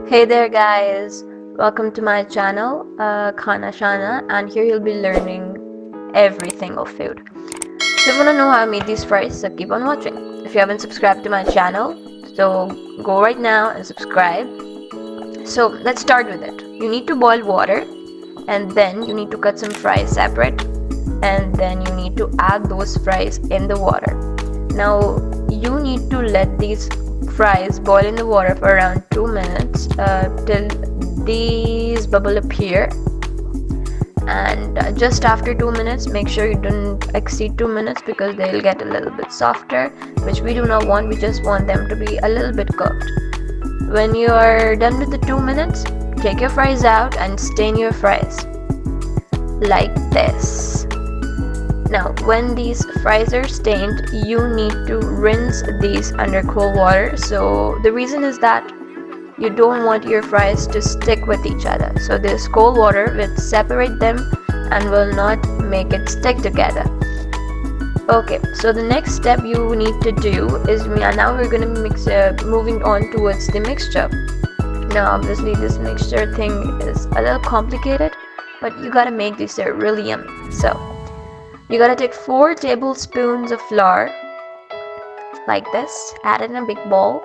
Hey there guys, welcome to my channel, KHANA SHANA, and here you'll be learning everything of food. So if you want to know how I made these fries, so keep on watching. If you haven't subscribed to my channel, so go right now and subscribe. So let's start with it. You need to boil water, and then you need to cut some fries separate, and then you need to add those fries in the water. Now you need to let these fries boil in the water for around 2 minutes till these bubble appear, and just after 2 minutes make sure you don't exceed 2 minutes because they'll get a little bit softer, which we do not want. We just want them to be a little bit cooked. When you are done with the 2 minutes, take your fries out and stain your fries like this. Now when these fries are stained, you need to rinse these under cold water. So the reason is that you don't want your fries to stick with each other. So this cold water will separate them and will not make it stick together. Okay, so the next step you need to do is, now we're going to mix, moving on towards the mixture. Now obviously this mixture thing is a little complicated, but you gotta make this really yummy. So you gotta take 4 tablespoons of flour like this, add it in a big bowl,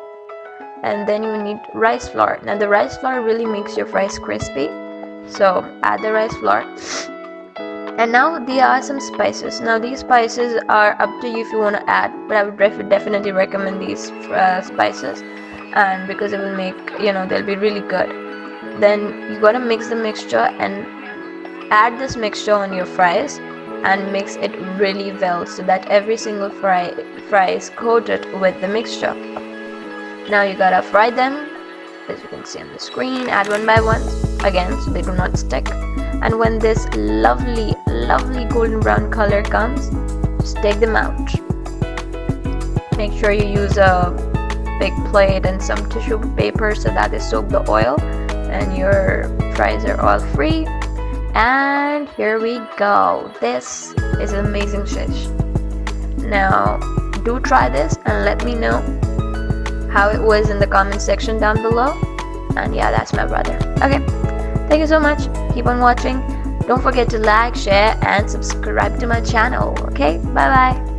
and then you need rice flour. Now the rice flour really makes your fries crispy, so add the rice flour. And now there are some spices. Now these spices are up to you if you want to add, but I would definitely recommend these spices, and because it will make, they'll be really good. Then you gotta mix the mixture and add this mixture on your fries and mix it really well so that every single fry is coated with the mixture. Now you gotta fry them, as you can see on the screen. Add one by one again so they do not stick. And when this lovely golden brown color comes, just take them out. Make sure you use a big plate and some tissue paper so that they soak the oil, and your fries are all free. And here we go. This is an amazing dish. Now do try this and let me know how it was in the comment section down below. And yeah, that's my brother. Okay, thank you so much. Keep on watching. Don't forget to like, share and subscribe to my channel. Okay, bye bye.